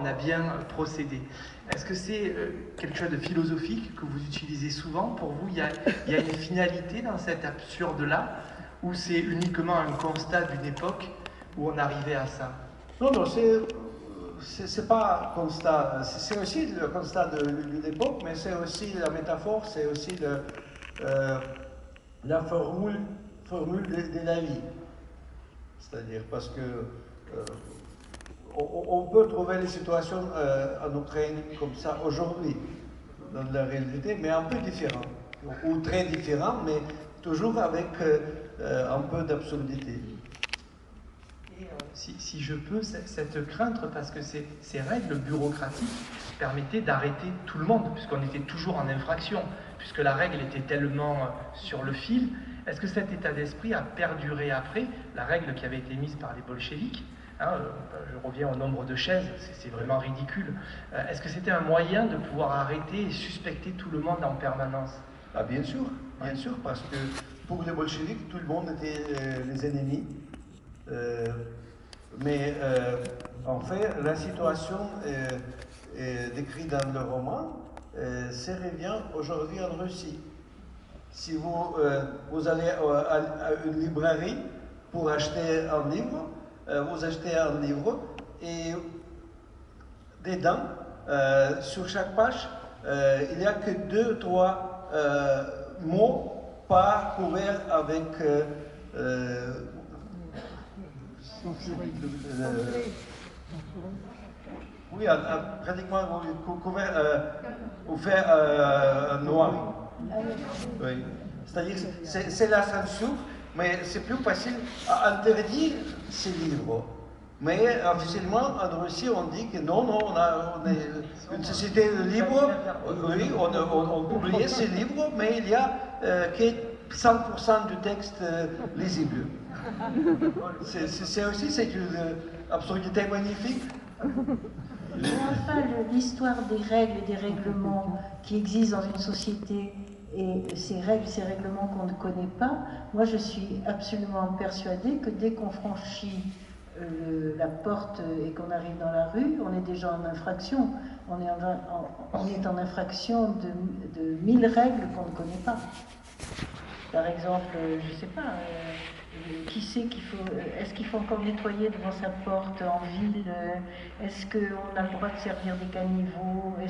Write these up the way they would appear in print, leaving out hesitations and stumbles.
a bien procédé. Est-ce que c'est quelque chose de philosophique que vous utilisez souvent? Pour vous, il y a une finalité dans cet absurde-là, ou c'est uniquement un constat d'une époque où on arrivait à ça? Non, non, c'est pas un constat, c'est aussi le constat d'une époque, mais c'est aussi la métaphore, c'est aussi la formule de la vie. C'est-à-dire parce que on peut trouver les situations en Ukraine comme ça aujourd'hui, dans la réalité, mais un peu différent, ou très différent, mais toujours avec un peu d'absurdité. Si je peux, cette crainte, parce que ces règles bureaucratiques permettaient d'arrêter tout le monde, puisqu'on était toujours en infraction, puisque la règle était tellement sur le fil. Est-ce que cet état d'esprit a perduré après la règle qui avait été mise par les bolcheviks? Je reviens au nombre de chaises, c'est vraiment ridicule. Est-ce que c'était un moyen de pouvoir arrêter et suspecter tout le monde en permanence? Ah, bien sûr, parce que pour les bolcheviks, tout le monde était les ennemis. Mais en fait, la situation décrite dans le roman se revient aujourd'hui en Russie. Si vous allez à une librairie pour acheter un livre, vous achetez un livre et dedans, sur chaque page, il n'y a que 2-3 mots pas couverts avec oui, pratiquement couvert ou fait noir. Oui. C'est-à-dire c'est la censure, mais c'est plus facile à interdire ces livres. Mais officiellement, en Russie, on dit que non, on est une société libre. Oui, on publie ces livres, mais il y a que 100% du texte lisible. C'est une absurdité magnifique. Mais enfin, l'histoire des règles et des règlements qui existent dans une société et ces règles, ces règlements qu'on ne connaît pas, moi je suis absolument persuadée que dès qu'on franchit la porte et qu'on arrive dans la rue, on est déjà en infraction. On est en infraction de 1000 règles qu'on ne connaît pas. Par exemple, je ne sais pas, qui sait qu'il faut. Est-ce qu'il faut encore nettoyer devant sa porte en ville? Est-ce qu'on a le droit de servir des caniveaux? Il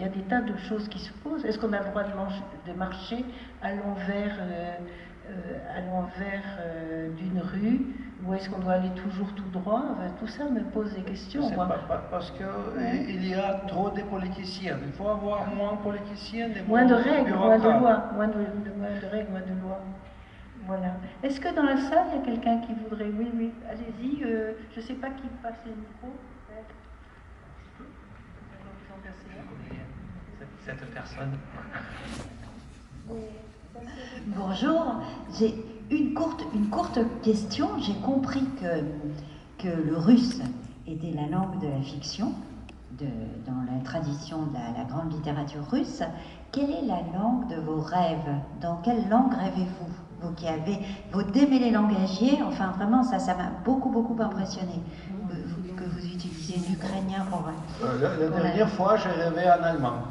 y a des tas de choses qui se posent. Est-ce qu'on a le droit de marcher à l'envers d'une rue? Ou est-ce qu'on doit aller toujours tout droit? Tout ça me pose des questions. Parce qu'il y a trop de politiciens. Il faut avoir moins de politiciens, moins de règles, moins de lois. Moins de règles, moins de lois. Voilà. Est-ce que dans la salle, il y a quelqu'un qui voudrait... Oui, allez-y. Je ne sais pas qui passe le micro. Cette personne. Bonjour, j'ai une courte question. J'ai compris que le russe était la langue de la fiction, dans la tradition de la grande littérature russe. Quelle est la langue de vos rêves? Dans quelle langue rêvez-vous? Vous qui avez vos démêlés langagiers, enfin vraiment ça m'a beaucoup impressionné que vous utilisiez l'ukrainien pour... La dernière fois, j'ai rêvé en allemand.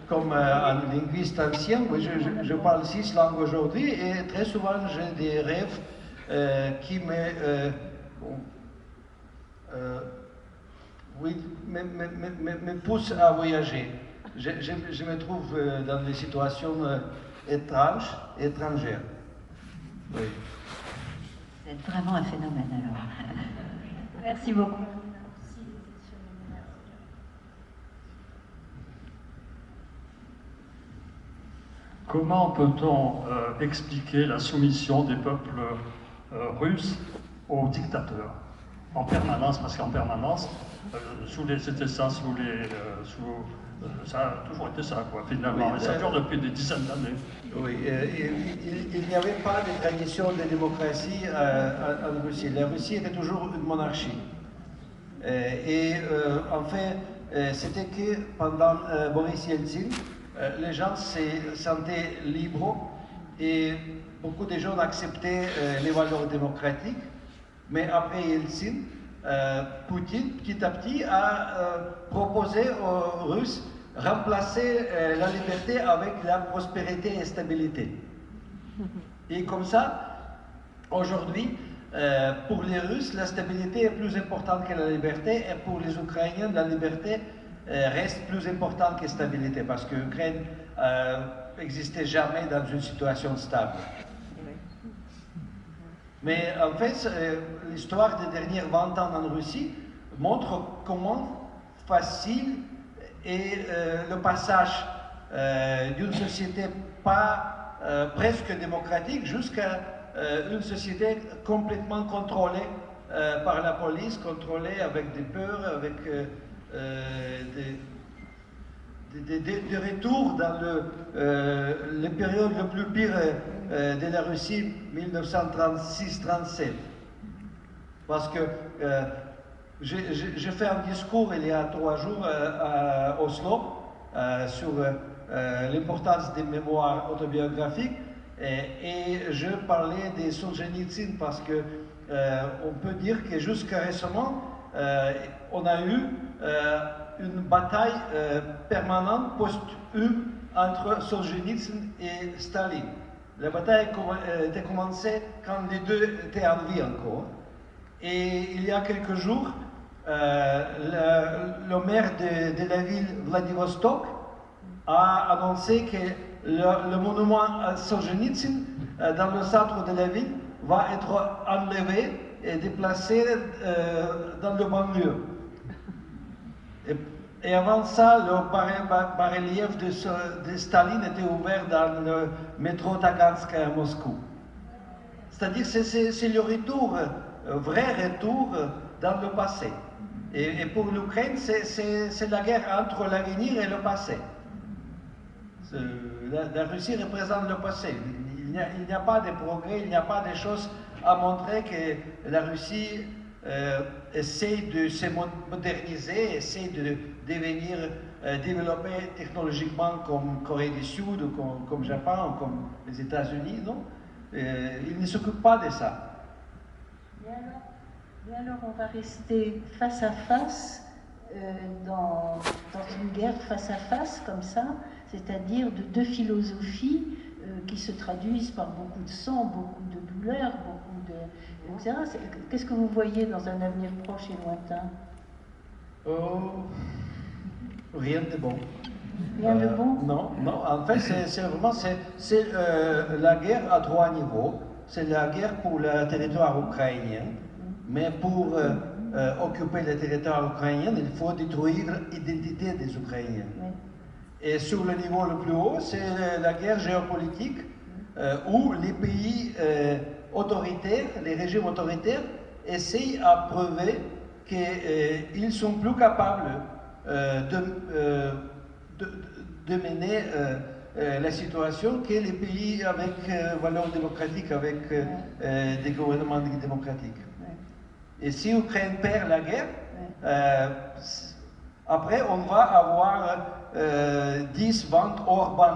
Comme un linguiste ancien, oui, je parle 6 langues aujourd'hui et très souvent j'ai des rêves qui me poussent à voyager. Je me trouve dans des situations étrangères. Oui. C'est vraiment un phénomène alors. Merci beaucoup. Comment peut-on expliquer la soumission des peuples russes aux dictateurs en permanence? Parce qu'en permanence, ça a toujours été ça, quoi, finalement. Oui, et ça dure depuis des dizaines d'années. Oui, il n'y avait pas de tradition de démocratie en Russie. La Russie était toujours une monarchie. En fait, c'était que pendant Boris Yeltsin, les gens se sentaient libres et beaucoup de gens acceptaient les valeurs démocratiques. Mais après Yeltsin, Poutine, petit à petit, a proposé aux Russes remplacer la liberté avec la prospérité et stabilité. Et comme ça, aujourd'hui, pour les Russes, la stabilité est plus importante que la liberté, et pour les Ukrainiens, la liberté reste plus importante que la stabilité, parce que l'Ukraine n'existait jamais dans une situation stable. Mais en fait, l'histoire des dernières 20 ans en Russie montre comment facile est le passage d'une société pas presque démocratique jusqu'à une société complètement contrôlée par la police, contrôlée avec des peurs, avec des retours dans les périodes les plus pires de la Russie, 1936-37. Parce que j'ai fait un discours il y a 3 jours à Oslo sur l'importance des mémoires autobiographiques et je parlais de Solzhenitsyn parce que on peut dire que jusqu'à récemment on a eu une bataille permanente post-hume entre Solzhenitsyn et Staline. La bataille était commencée quand les deux étaient en vie encore. Et il y a quelques jours, le maire de la ville Vladivostok a annoncé que le monument à Solzhenitsyn dans le centre de la ville va être enlevé et déplacé dans le banlieue. Et avant ça, le bas-relief de Staline était ouvert dans le métro Taganskaya à Moscou. C'est-à-dire que c'est le retour, vrai retour dans le passé. Et pour l'Ukraine, c'est la guerre entre l'avenir et le passé. La Russie représente le passé. Il n'y a pas de progrès, il n'y a pas de choses à montrer que la Russie essaie de se moderniser, essaie de devenir développée technologiquement comme Corée du Sud, ou comme Japon, ou comme les États-Unis, non? Ils ne s'occupent pas de ça. Et alors on va rester face à face dans une guerre face à face comme ça, c'est-à-dire de deux philosophies qui se traduisent par beaucoup de sang, beaucoup de douleur, beaucoup de... etc. Qu'est-ce que vous voyez dans un avenir proche et lointain? Rien de bon. Rien de bon? Non, en fait, c'est vraiment la guerre à 3 niveaux. C'est la guerre pour le territoire ukrainien, mais pour occuper le territoire ukrainien, il faut détruire l'identité des Ukrainiens. Oui. Et sur le niveau le plus haut, c'est la guerre géopolitique, où les pays autoritaires, les régimes autoritaires, essayent à prouver qu'ils sont plus capables de mener la situation que les pays avec valeurs démocratiques, avec des gouvernements démocratiques. Et si l'Ukraine perd la guerre, après on va avoir 10, 20 Orban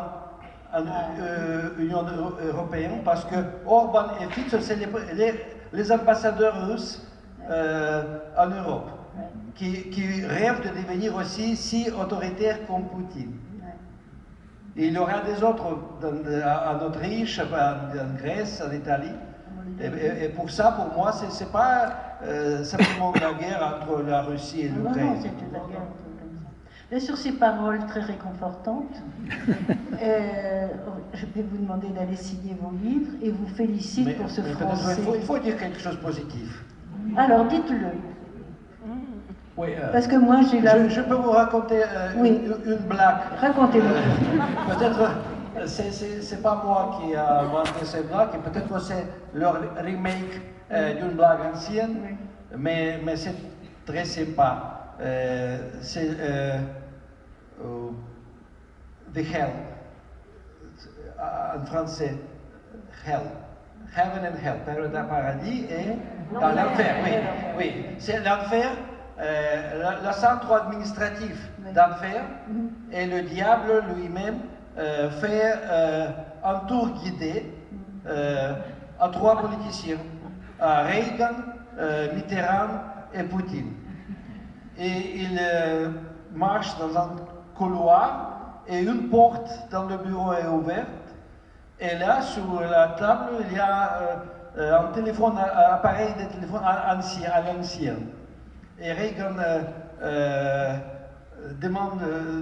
en Union européenne, parce que Orban et Fico, c'est les ambassadeurs russes en Europe, qui rêvent de devenir aussi si autoritaires comme Poutine. Et il y aura des autres en Autriche, en Grèce, en Italie. Et pour ça, pour moi, ce n'est pas simplement la guerre entre la Russie et l'Ukraine. Non, c'est la guerre comme ça. Et sur ces paroles très réconfortantes, je vais vous demander d'aller signer vos livres et vous félicite pour ce français. Il faut dire quelque chose de positif. Alors, dites-le. Oui, parce que moi, j'ai la... Je peux vous raconter une blague. Racontez-moi. Peut-être, c'est pas moi qui ai inventé cette blague, et peut-être c'est le remake d'une blague ancienne, mais c'est très sympa. C'est The Hell, en français, Hell. Heaven and Hell, paradis et dans l'enfer. Oui. C'est l'enfer. Le centre administratif d'enfer et le diable lui-même fait un tour guidé à 3 politiciens, Reagan, Mitterrand et Poutine. Et il marche dans un couloir et une porte dans le bureau est ouverte. Et là, sur la table, il y a un téléphone, appareil de téléphone à l'ancien. Et Reagan demande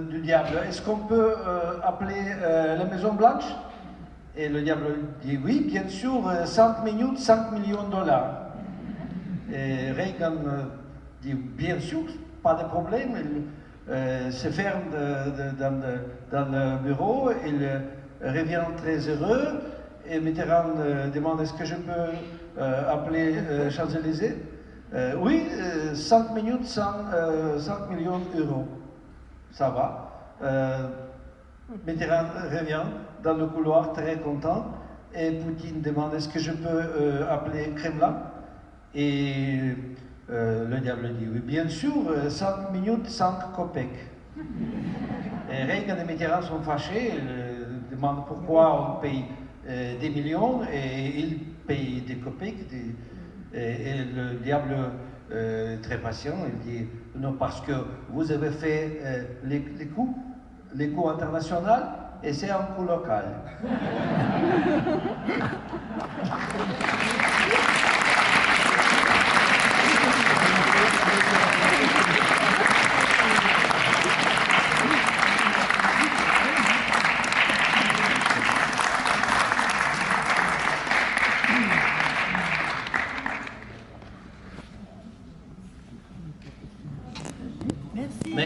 du diable, est-ce qu'on peut appeler la Maison Blanche? Et le diable dit, oui, bien sûr, 5 minutes, 5 millions de dollars. Et Reagan dit, bien sûr, pas de problème. Il se ferme dans le bureau, il revient très heureux. Et Mitterrand demande, est-ce que je peux appeler Champs-Élysées? Oui, 5 minutes, 5 millions d'euros. Ça va. Mitterrand revient dans le couloir très content et Poutine demande est-ce que je peux appeler Kremlin? Et le diable dit oui, bien sûr, 5 minutes, 5 kopecks. Et Reagan et Mitterrand sont fâchés, ils demandent pourquoi on paye des millions et ils payent des kopecks. Et le diable, très patient, il dit non, parce que vous avez fait les coups internationaux et c'est un coup local.